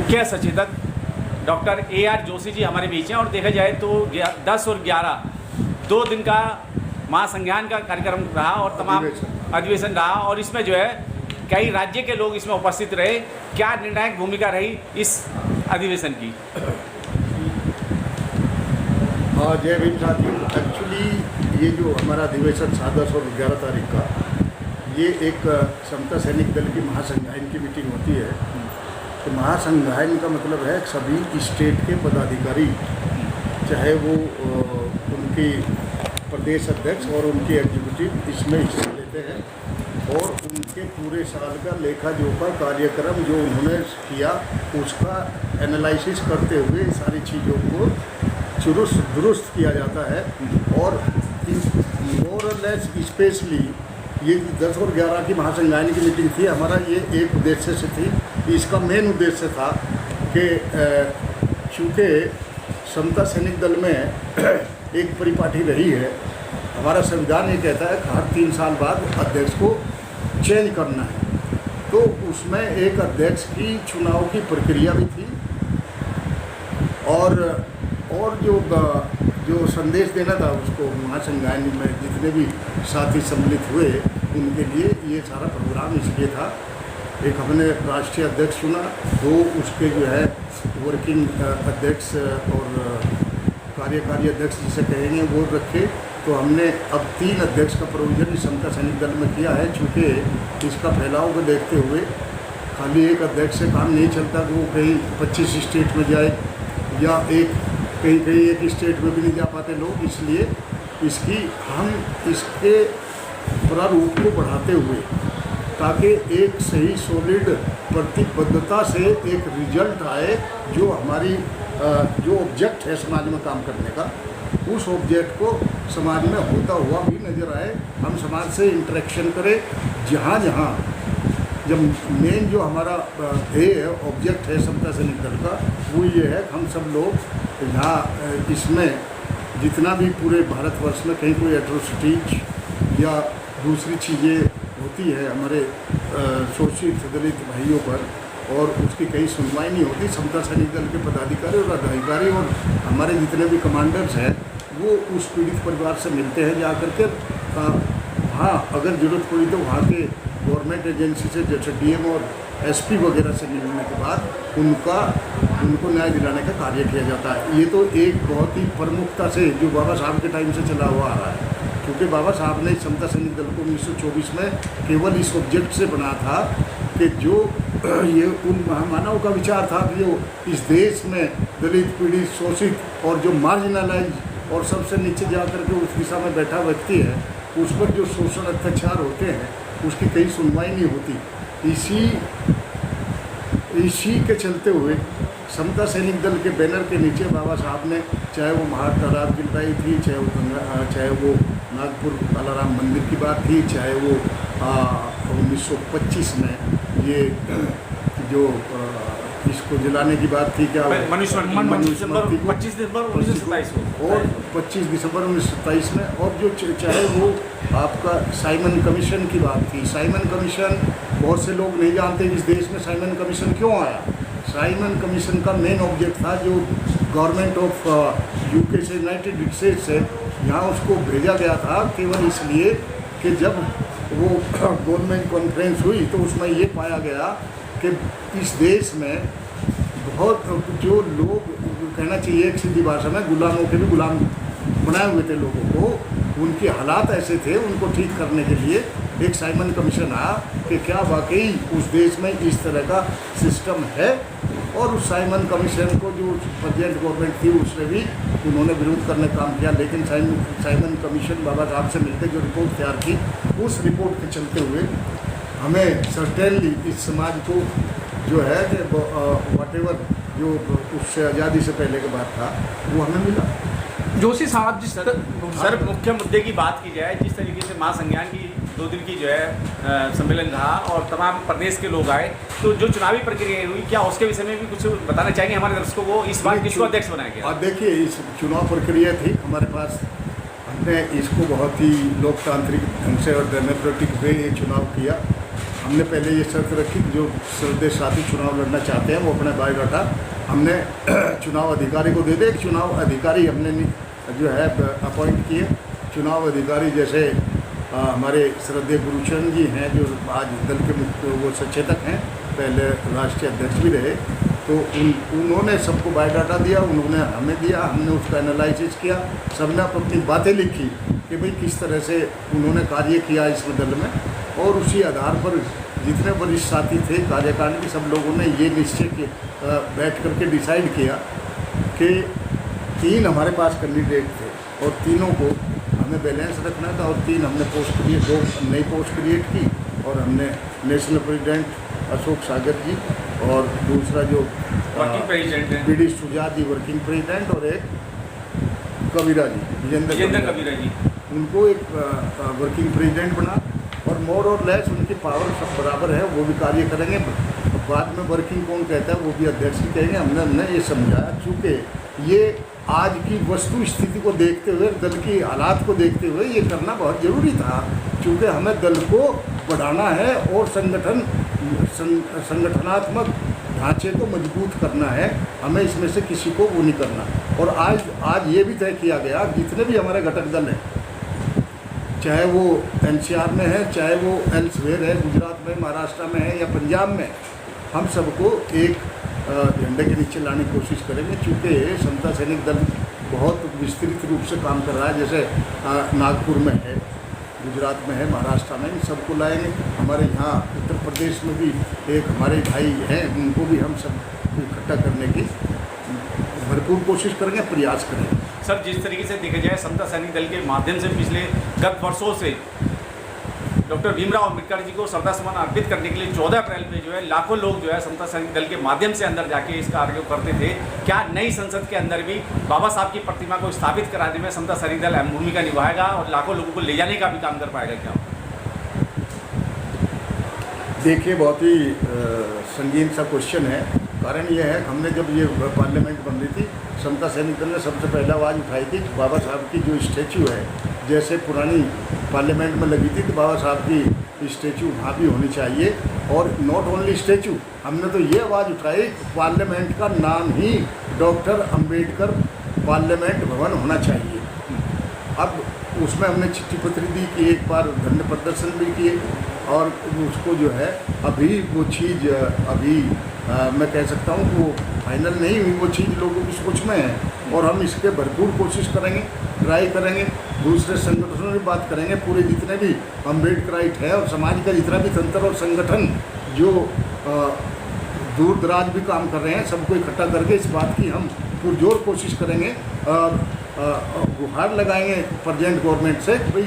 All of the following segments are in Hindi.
मुख्य सचेतक डॉक्टर AR जोशी जी हमारे बीच हैं। और देखा जाए तो 10 और 11 2 दिन का महासंज्ञान का कार्यक्रम रहा और तमाम अधिवेशन रहा, और इसमें जो है कई राज्य के लोग इसमें उपस्थित रहे। क्या निर्णायक भूमिका रही इस अधिवेशन की? हाँ, जय भीम साथियों। एक्चुअली ये जो हमारा अधिवेशन 7, 10 और 11 तारीख का, ये एक समता सैनिक दल की महासंज्ञान की मीटिंग होती है। तो महासंज्ञान का मतलब है सभी स्टेट के पदाधिकारी, चाहे वो उनकी प्रदेश अध्यक्ष और उनके एग्जीक्यूटिव इसमें हिस्सा लेते हैं, और उनके पूरे साल का लेखा जोखा कार्यक्रम जो उन्होंने किया उसका एनालिसिस करते हुए सारी चीज़ों को चुरुस्त दुरुस्त किया जाता है। और मोर और लेस स्पेशली ये 10 और 11 की महासंज्ञान की मीटिंग थी। हमारा ये एक उद्देश्य से थी। इसका मेन उद्देश्य था कि चूँकि समता सैनिक दल में एक परिपाटी रही है, हमारा संविधान ये कहता है कि हर 3 साल बाद अध्यक्ष को चेंज करना है। तो उसमें एक अध्यक्ष की चुनाव की प्रक्रिया भी थी, और जो संदेश देना था उसको महासंज्ञान में जितने भी साथी सम्मिलित हुए उनके लिए ये सारा प्रोग्राम इसलिए था। एक हमने राष्ट्रीय अध्यक्ष चुना, 2 उसके जो है वर्किंग अध्यक्ष और कार्यकारी अध्यक्ष जिसे कहेंगे वो रखे। तो हमने अब 3 अध्यक्ष का प्रोविजन समता सैनिक दल में किया है। चूँकि इसका फैलाव को देखते हुए खाली एक अध्यक्ष से काम नहीं चलता कि वो कहीं 25 स्टेट में जाए, या कहीं एक स्टेट में भी नहीं जा पाते लोग। इसलिए हम इसके प्रारूप को बढ़ाते हुए, ताकि एक सही सॉलिड प्रतिबद्धता से एक रिजल्ट आए, जो हमारी जो ऑब्जेक्ट है समाज में काम करने का, उस ऑब्जेक्ट को समाज में होता हुआ भी नज़र आए। हम समाज से इंटरेक्शन करें, जहाँ जब मेन जो हमारा ध्येय है, ऑब्जेक्ट है समता सैनिक दल का, वो ये है कि हम सब लोग यहाँ इसमें जितना भी पूरे भारतवर्ष में कहीं कोई एट्रोसिटीज या दूसरी चीज़ें होती है हमारे शोषित दलित भाइयों पर, और उसकी कहीं सुनवाई नहीं होती, समता सैनिक दल के पदाधिकारी और अधिकारी और हमारे जितने भी कमांडर्स हैं वो उस पीड़ित परिवार से मिलते हैं जा कर के। हाँ, अगर ज़रूरत पड़ी तो वहाँ के गवर्नमेंट एजेंसी से, जैसे DM और SP वगैरह से मिलने के बाद उनको न्याय दिलाने का कार्य किया जाता है। ये तो एक बहुत ही प्रमुखता से जो बाबा साहब के टाइम से चला हुआ आ रहा है, क्योंकि बाबा साहब ने समता सैनिक दल को 1924 में केवल इस ऑब्जेक्ट से बना था कि जो ये उन महामानव का विचार था कि जो इस देश में दलित, पीड़ित, शोषित और जो मार्जिनलाइज और सबसे नीचे जा कर के उस दिशा में बैठा व्यक्ति है, उस पर जो शोषण अत्याचार होते हैं उसकी कहीं सुनवाई नहीं होती। इसी के चलते हुए समता सैनिक दल के बैनर के नीचे बाबा साहब ने, चाहे वो महातालाब की लड़ाई थी, चाहे वो नागपुर कालाराम मंदिर की बात थी, चाहे वो 1925 में ये जो इसको जलाने की बात थी, क्या मनुस्मृति 25 दिसंबर 1927 को, और 25 दिसंबर 1927 में, और जो चाहे वो आपका साइमन कमीशन की बात थी। साइमन कमीशन बहुत से लोग नहीं जानते इस देश में साइमन कमीशन क्यों आया। साइमन कमीशन का मेन ऑब्जेक्ट था, जो गवर्नमेंट ऑफ UK से, यूनाइटेड स्टेट्स से यहाँ उसको भेजा गया था, केवल इसलिए कि जब वो गवर्नमेंट कॉन्फ्रेंस हुई तो उसमें ये पाया गया कि इस देश में बहुत जो लोग, कहना चाहिए एक सीधी भाषा में, गुलामों के भी गुलाम बनाए हुए थे लोगों को, उनके हालात ऐसे थे, उनको ठीक करने के लिए एक साइमन कमीशन आया कि क्या वाकई उस देश में इस तरह का सिस्टम है। और उस साइमन कमीशन को जो प्रेजेंट गवर्नमेंट थी उसने भी उन्होंने विरोध करने का काम किया, लेकिन साइमन कमीशन बाबा साहब से मिलकर जो रिपोर्ट तैयार की, उस रिपोर्ट के चलते हुए हमें सर्टेनली इस समाज को जो है कि व्हाटएवर जो उससे आज़ादी से पहले के बाद था वो हमें मिला। जोशी साहब, जिस सर मुख्य मुद्दे की बात की जाए, जिस तरीके से महासंज्ञान की 2 दिन की जो है सम्मेलन रहा और तमाम प्रदेश के लोग आए, तो जो चुनावी प्रक्रिया हुई, क्या उसके विषय में भी कुछ बताना चाहेंगे हमारे दर्शकों को? इस बार किसको अध्यक्ष बनाया गया? देखिए, इस चुनाव प्रक्रिया थी हमारे पास, हमने इसको बहुत ही लोकतांत्रिक ढंग से और डेमोक्रेटिक वे ये चुनाव किया। हमने पहले ये शर्त रखी कि जो सर्वदेश साथी चुनाव लड़ना चाहते हैं वो अपना बायोडाटा हमने चुनाव अधिकारी को दे दे। एक चुनाव अधिकारी हमने जो है अपॉइंट किए। चुनाव अधिकारी जैसे हमारे श्रद्धेय गुरुचरण जी हैं, जो आज दल के मुख्य वो सचेतक हैं, पहले राष्ट्रीय अध्यक्ष भी रहे, तो उन्होंने सबको बायोडाटा दिया, उन्होंने हमें दिया, हमने उसका एनालिसिस किया, सबने अपनी बातें लिखी कि भाई किस तरह से उन्होंने कार्य किया इस दल में, और उसी आधार पर जितने वरिष्ठ साथी थे कार्यकारिणी के, सब लोगों ने ये निश्चय किया, बैठ करके डिसाइड किया कि 3 हमारे पास कैंडिडेट थे और तीनों को हमें बैलेंस रखना था, और 3 हमने पोस्ट क्रिएट 2 नई पोस्ट क्रिएट की, और हमने नेशनल प्रेसिडेंट अशोक सागर जी और दूसरा जो वर्किंग प्रेसिडेंट हैं बीडी सुजात जी वर्किंग प्रेसिडेंट, और एक कबीरा जी विजेंद्र कबीरा जी, उनको एक वर्किंग प्रेसिडेंट बना, और मोर और लेस उनकी पावर सब बराबर है, वो भी कार्य करेंगे। बाद में वर्किंग कौन कहता है वो भी अध्यक्ष ही कहेंगे। हमने ये समझाया, चूँकि ये आज की वस्तु स्थिति को देखते हुए, दल की हालात को देखते हुए ये करना बहुत ज़रूरी था, चूँकि हमें दल को बढ़ाना है और संगठनात्मक ढांचे को मजबूत करना है, हमें इसमें से किसी को वो नहीं करना। और आज ये भी तय किया गया, जितने भी हमारे घटक दल हैं, चाहे वो NCR में है, चाहे वो एल्सवेयर है, गुजरात में, महाराष्ट्र में है या पंजाब में, हम सबको एक झंडे के नीचे लाने की कोशिश करेंगे। चूँकि समता सैनिक दल बहुत विस्तृत रूप से काम कर रहा है, जैसे नागपुर में है, गुजरात में है, महाराष्ट्र में, इन सबको लाएंगे। हमारे यहाँ उत्तर प्रदेश में भी एक हमारे भाई हैं, उनको भी हम सब इकट्ठा करने की भरपूर कोशिश करेंगे, प्रयास करेंगे। सर, जिस तरीके से देखा जाए समता सैनिक दल के माध्यम से पिछले गत वर्षों से डॉक्टर भीमराव अम्बेडकर जी को श्रद्धासुमन अर्पित करने के लिए 14 अप्रैल में जो है लाखों लोग जो है समता सैनिक दल के माध्यम से अंदर जाके इस कार्य को करते थे। क्या नई संसद के अंदर भी बाबा साहब की प्रतिमा को स्थापित कराने में समता सैनिक दल अहम भूमिका निभाएगा और लाखों लोगों को ले जाने का भी काम कर पाएगा क्या? देखिए, बहुत ही संगीन सा क्वेश्चन है। कारण यह है, हमने जब ये पार्लियामेंट बन रही थी, समता सैनिक दल ने सबसे पहले आवाज़ उठाई थी कि बाबा साहब की जो स्टैचू है, जैसे पुरानी पार्लियामेंट में लगी थी, तो बाबा साहब की स्टैचू वहाँ भी होनी चाहिए। और नॉट ओनली स्टैचू, हमने तो ये आवाज़ उठाई, पार्लियामेंट का नाम ही डॉक्टर अंबेडकर पार्लियामेंट भवन होना चाहिए। अब उसमें हमने चिट्ठी पत्री दी कि एक बार धरने प्रदर्शन भी किए, और उसको जो है अभी वो चीज़ मैं कह सकता हूँ कि वो फाइनल नहीं हुई, वो चीज़ लोगों की सोच में है, और हम इसके भरपूर कोशिश करेंगे, ट्राई करेंगे, दूसरे संगठनों की बात करेंगे, पूरे जितने भी अम्बेडकराइट है और समाज का जितना भी तंत्र और संगठन जो दूर दराज भी काम कर रहे हैं, सबको इकट्ठा करके इस बात की हम पुरजोर कोशिश करेंगे, गुहार लगाएंगे प्रेजेंट गवर्नमेंट से कि भाई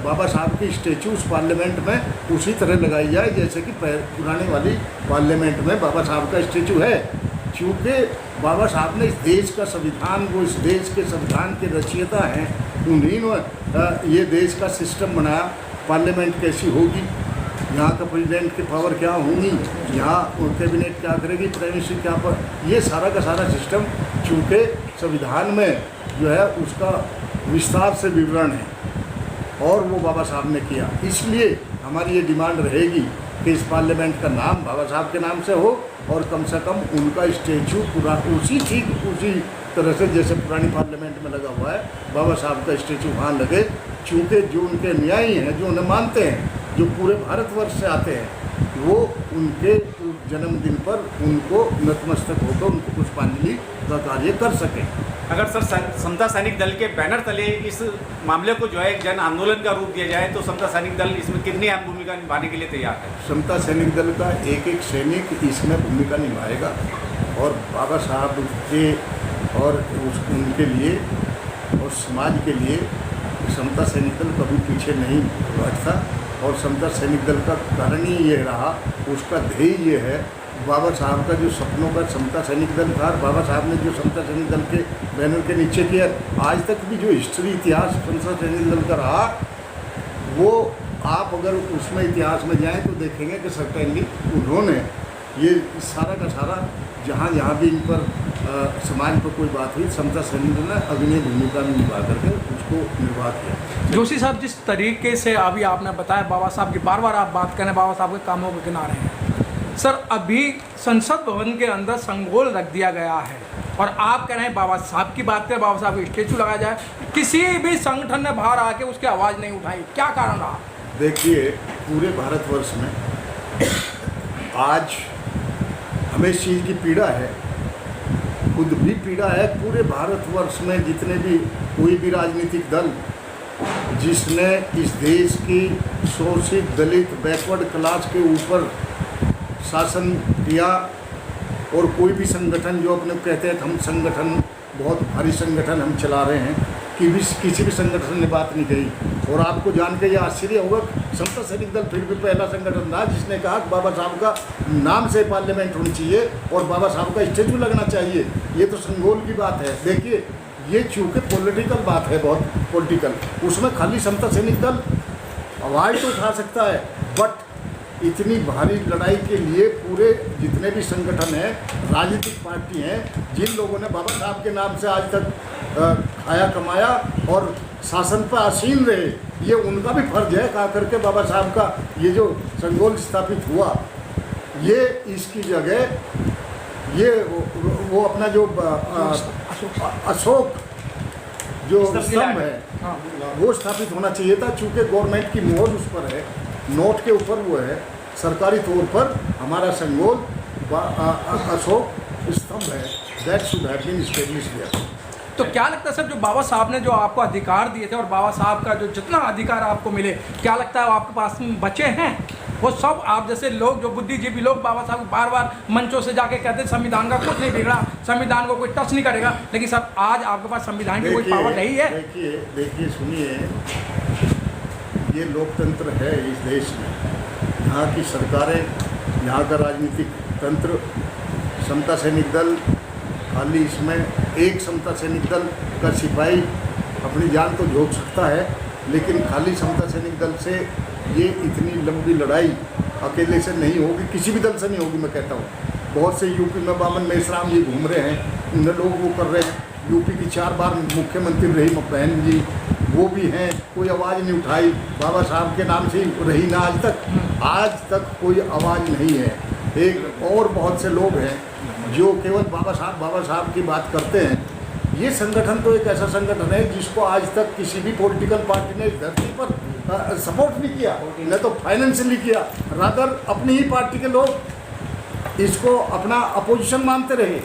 बाबा साहब की स्टैचू उस पार्लियामेंट में उसी तरह लगाई जाए जैसे कि पुराने वाली पार्लियामेंट में बाबा साहब का स्टैचू है। क्योंकि बाबा साहब ने इस देश का संविधान, वो इस देश के संविधान के रचयिता हैं, उन्हीं ये देश का सिस्टम बनाया। पार्लियामेंट कैसी होगी, यहाँ का प्रेसिडेंट की पावर क्या होंगी, यहाँ कैबिनेट क्या करेगी, प्राइम मिनिस्टर क्या पर, ये सारा का सारा सिस्टम चूँकि संविधान में जो है उसका विस्तार से विवरण है, और वो बाबा साहब ने किया। इसलिए हमारी ये डिमांड रहेगी कि इस पार्लियामेंट का नाम बाबा साहब के नाम से हो, और कम से कम उनका स्टैचू पूरा उसी तरह से जैसे पुरानी पार्लियामेंट में लगा हुआ है, बाबा साहब का स्टैचू वहाँ लगे। चूँकि जो उनके न्यायी हैं, जो उन्हें मानते हैं, जो पूरे भारतवर्ष से आते हैं, वो उनके जन्मदिन पर उनको नतमस्तक होकर उनको पुष्पांजलि का कार्य कर सकें। अगर सर समता सैनिक दल के बैनर तले इस मामले को जो है एक जन आंदोलन का रूप दिया जाए, तो समता सैनिक दल इसमें कितनी अहम भूमिका निभाने के लिए तैयार है? समता सैनिक दल का एक एक सैनिक इसमें भूमिका निभाएगा, और बाबा साहब के और उनके लिए और समाज के लिए समता सैनिक दल कभी पीछे नहीं हटता। और समता सैनिक दल का कारण ही ये रहा, उसका ध्येय ये है, बाबा साहब का जो सपनों का समता सैनिक दल था, बाबा साहब ने जो समता सैनिक दल के बैनर के नीचे किया, आज तक भी जो हिस्ट्री इतिहास समता सैनिक दल का रहा, वो आप अगर उसमें इतिहास में जाएं तो देखेंगे कि सर्टेनली उन्होंने ये सारा का सारा जहाँ भी इन पर समाज पर कोई बात हुई, समता सैनिक दल ने अग्रणी भूमिका निभा करके उसको निर्वाह किया। जोशी साहब, जिस तरीके से अभी आपने बताया बाबा साहब की, बार बार आप बात करें बाबा साहब के कामों के किनारे हैं सर, अभी संसद भवन के अंदर संगोल रख दिया गया है और आप कह रहे हैं बाबा साहब की बात करें, बाबा साहब की स्टेचू लगाया जाए, किसी भी संगठन ने बाहर आके उसकी आवाज़ नहीं उठाई, क्या कारण रहा? देखिए, पूरे भारतवर्ष में आज हमें इस चीज़ की पीड़ा है, खुद भी पीड़ा है। पूरे भारतवर्ष में जितने भी कोई भी राजनीतिक दल जिसने इस देश की शोषित, दलित, बैकवर्ड क्लास के ऊपर शासन किया, और कोई भी संगठन जो अपने कहते हैं हम संगठन, बहुत भारी संगठन हम चला रहे हैं, कि भी किसी भी संगठन ने बात नहीं कही। और आपको जान के ये आश्चर्य होगा, समता सैनिक दल फिर भी पहला संगठन था जिसने कहा कि बाबा साहब का नाम से पार्लियामेंट होनी चाहिए और बाबा साहब का स्टेचू लगना चाहिए। ये तो संगोल की बात है। देखिए, ये चूँकि पॉलिटिकल बात है, बहुत पॉलिटिकल, उसमें खाली समता सैनिक दल आवाज़ तो उठा सकता है, बट इतनी भारी लड़ाई के लिए पूरे जितने भी संगठन हैं, राजनीतिक पार्टी हैं, जिन लोगों ने बाबा साहब के नाम से आज तक खाया कमाया और शासन पर आसीन रहे, ये उनका भी फर्ज है कहा करके बाबा साहब का ये जो संगोल स्थापित हुआ, ये इसकी जगह ये वो अपना जो अशोक जो स्तंभ है वो स्थापित होना चाहिए था। चूँकि गवर्नमेंट की मोहर उस पर है, नोट के ऊपर वो है, सरकारी तौर पर हमारा संगोल अशोक स्तंभ है, that should have been established here. तो क्या लगता है सर, जो बाबा साहब ने जो आपको अधिकार दिए थे और बाबा साहब का जो जितना अधिकार आपको मिले, क्या लगता है वो आपके पास बचे हैं? वो सब आप जैसे लोग जो बुद्धिजीवी लोग बाबा साहब बार बार मंचों से जाके कहते हैं संविधान का कुछ नहीं बिगड़ा, संविधान को कोई टच नहीं करेगा, लेकिन सर आज आपके पास संविधान की कोई पावर नहीं है। देखिए सुनिए, ये लोकतंत्र है इस देश में, यहाँ की सरकारें, यहाँ का राजनीतिक तंत्र, समता सैनिक दल, खाली इसमें एक समता सैनिक दल का सिपाही अपनी जान तो झोंक सकता है, लेकिन खाली समता सैनिक दल से ये इतनी लंबी लड़ाई अकेले से नहीं होगी, किसी भी दल से नहीं होगी। मैं कहता हूँ, बहुत से यूपी में बामन मेश्राम जी घूम रहे हैं, उन्हें लोग वो कर रहे हैं, यूपी की 4 बार मुख्यमंत्री रही बहन जी, वो भी हैं, कोई आवाज़ नहीं उठाई, बाबा साहब के नाम से ही रही ना आज तक कोई आवाज़ नहीं है। एक और बहुत से लोग हैं जो केवल बाबा साहब की बात करते हैं। ये संगठन तो एक ऐसा संगठन है जिसको आज तक किसी भी पॉलिटिकल पार्टी ने इस धरती पर सपोर्ट नहीं किया, न तो फाइनेंशियली किया, रादर अपनी ही पार्टी के लोग इसको अपना अपोजिशन मानते रहे।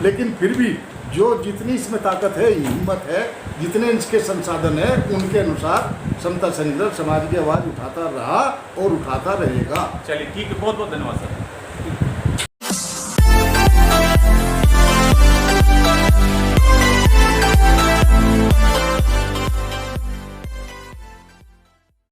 लेकिन फिर भी जो जितनी इसमें ताकत है, हिम्मत है, जितने इसके संसाधन है, उनके अनुसार समता सैनिक दल समाज की आवाज़ उठाता रहा और उठाता रहेगा। चलिए ठीक है, बहुत बहुत धन्यवाद सर।